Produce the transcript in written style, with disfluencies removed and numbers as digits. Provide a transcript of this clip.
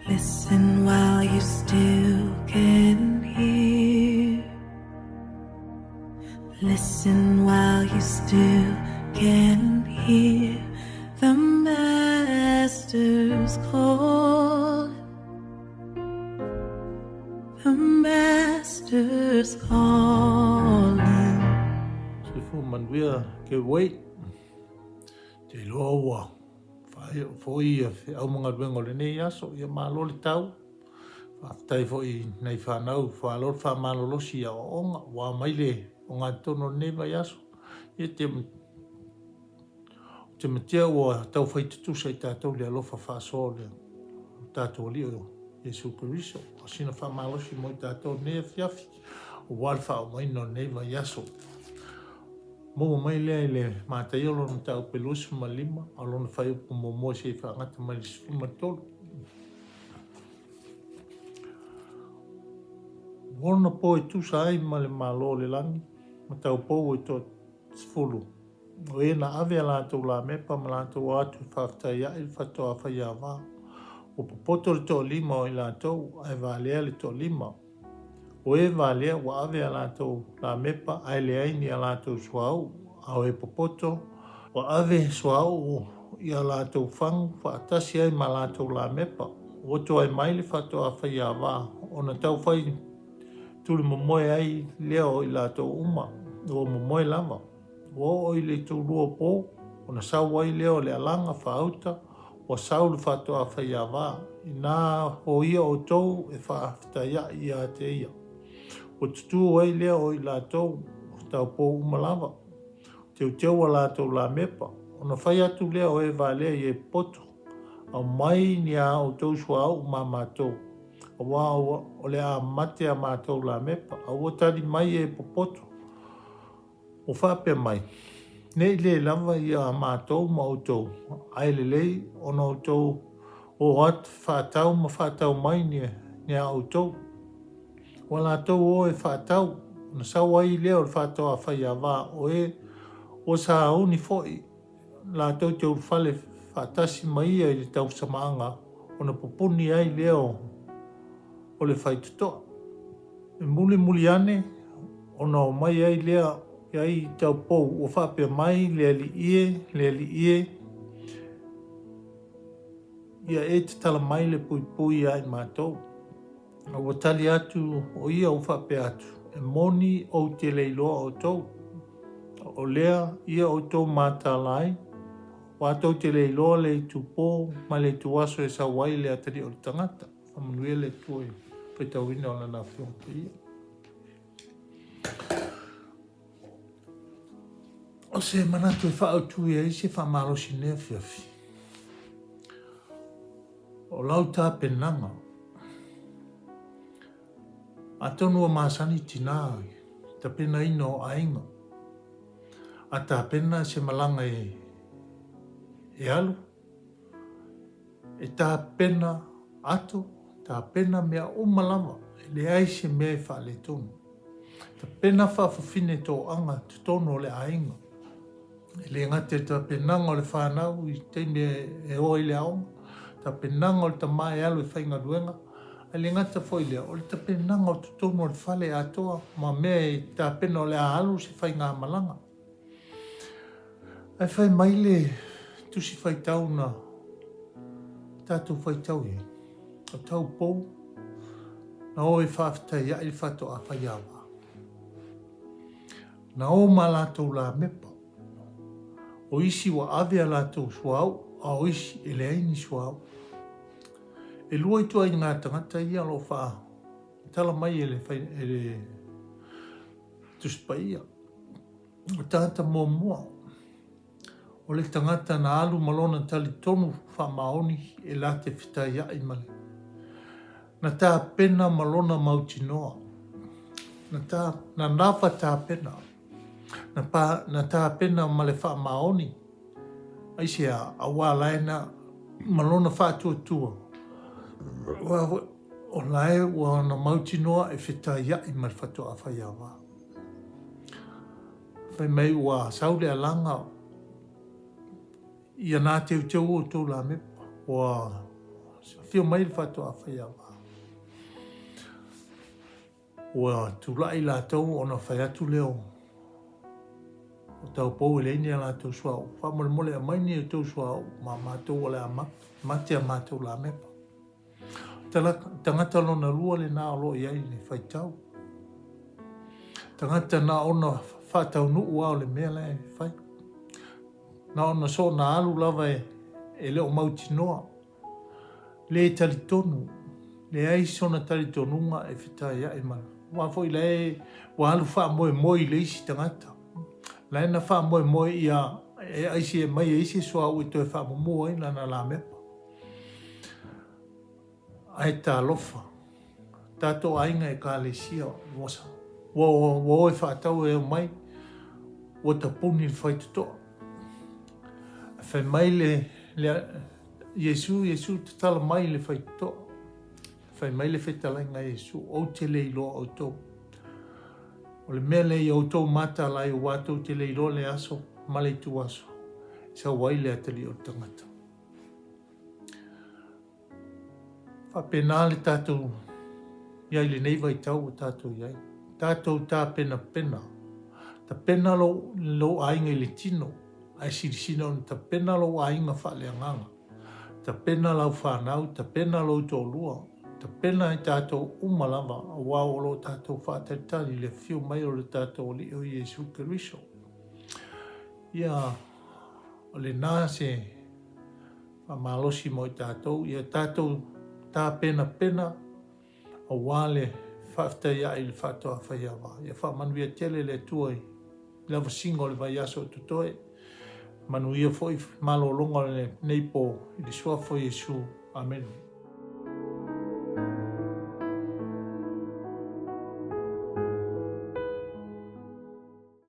Listen while you still can hear. Listen while you still can hear the Master's call. The Master's calling. Sifu manwia ke wait. Te loa. Foi au mga ruengo lenei aso ia malo le tau. Whaftai foi nei whanau whalor faamalosi a onga wa maile o ngā tono nei vaiaso. Ia te matia ua tau whaitutusa I tātou le alofa whaasoa le tātou li o Jesu Kiriso. O sina faamalosi mo I tātou nei fiafi. O walfa o maino nei vaiaso. Mo mai lea le mātai o lona tau pelusi malima, a lona whai upu mo se whaangata mai sifu matolu. Wona po e tusa ai ma le malo le langi, ma tau po e to sifulu. O e na ave a lātou la mepa ma lātou atu whaftai a il whatoa whai a wā. O popoto le to lima o I lātou, ai wālea le to lima. O e wālea wa ave a lātou la mepa ai le aini a lātou suau, a o e popoto, wa ave suau I a lātou whangu whaatasi ai ma lātou la mepa. O to ai maile whatoa whai a wā, o na tau whai tuli momoe ai leo I lātou uma, o momoe lava. O I le tūrua pō, o na sau ai leo le alanga whaauta, o sau le whatoa whai a wā. I nā ho ia o tau e whaaftaia I a te ia. O tutu ai leo I lātou, tau pō umalava. Teu teu a lātou la mepa. O na whai atu leo e wālea I e poto. Au mai ni a o tau sua au mā mātou. O wā o le a mate a mātou la mepa. Au o tari mai e popoto. O whapea mai. Nei le lava I a mātou ma o tau. Ai le lei o na o tau o at whātau ma whātau mai ni a o tau. Wa lātou o e whātau, na sau ai leo le whātau a whai a wā, o sa auni foi, lātou te urwhale whātasi mai ai le tau samaanga, o na popuni ai leo o le whaitutoa. E muli ane, o na o mai ai lea, ai tau pou, o whapea mai le ali ia e te tala mai le pui ai mātou. O tali atu o ia o whape atu. E moni o te leiloa o tau. O lea ia o tau mātālai. O atau te leiloa le tupō ma le tuaso e sawai le atari o le tangata. Whamanue le tue. Petau ina o lana whionta ia. O se manatu e whaautu ia I se faamalosi nea whiawhi. O lau tā penanga. A tonu o māsani tina ta pena ina o ainga. A ta pena se malanga e alu. E ta pena ato, ta pena mea umalama. E le ai se mea e wha le tonu. Ta pena whawhawhine tō anga te tonu o le ainga. E le ngate ta penanga o le whanau I teime e o I le aonga. Ta penanga o le ta mai alu e whainga ruenga. A le ngata foi lea, o le tapenanga o tutono o le whale atoa, ma mea I tapena o le ahalu se whai ngā malanga. Ai whai maile tusi whai tau na tātou whai tau e. O tau pou, na o e whaafitai a I whato a whai awa. Na o ma lātou la mepa. O isi wa ave a lātou suau, a o isi e le aini suau. E lua I tua I ngā tangata ia lo wha tala mai e le tuspa ia. O tangata mua. O le tangata na alu malona tali tonu wha maoni e la te whita ia I male. Na tā pena malona mautinoa. Na nawa tā pena. Na tā pena male wha maoni. Aise a wālaina malona wha tua. O lae ua na mautinoa e whita ia I mai whatoa whai awa. Whai mai ua saule alanga I a nā teu o tō la mepa. Ua fio mai le whātua whaiawa. Ua tūlai lātou ona whai atu leo. O tau pou eleni a lātou suau. Whamole mole a maini o tau suau. Ma mātou ole a mate a mātou la mepa. Tangata lona lua le nā alo iai le whaitau. Tangata nā ona whātau nuu au le mea le whai. Nā ona so nā alu lava e leo mauti noa. Le talitonu. Le aisona talitonunga e whitai ia e mana. Wa foi le wa alu wha moe le isi tangata. La ena wha moe ia e aisi e mai e isi soa ui toi wha moe lana la mepa. Ai tā lofa. Tātou ainga e ka le sia wasa. Wa e whaatau e mai. Wa ta puni le whaitutoa. Whai mai le Yesu te tala mai le whaitutoa. Whai mai le whetalainga Yesu. O te leilo o tō. O le mea lei o tō mata lai o wātou te leilo le aso. Male tu aso. Sa wai le atali o tangata. Whapena le tātou iai le nei vai tau o tātou iai. Tātou tā pena. Ta pena lo ainga i le tino. Ai sirisina on ta pena lo ainga wha le anganga. Ta pena lau whanau, ta pena lo tō lua. Ta pena i tātou umalama a wao lo tātou whātaitari le whiu mai o le tātou li o Yesu Keriso. Ia o le nā se faamalosi mo i tātou. Ia tātou tā pena o wale whaftai ai le whātua whaiawa. Ia whamanuia tele le tuai lava singo le vaiaso tutoe. Manuia foi malolonga le neipo i le suafo Yesu. Amen.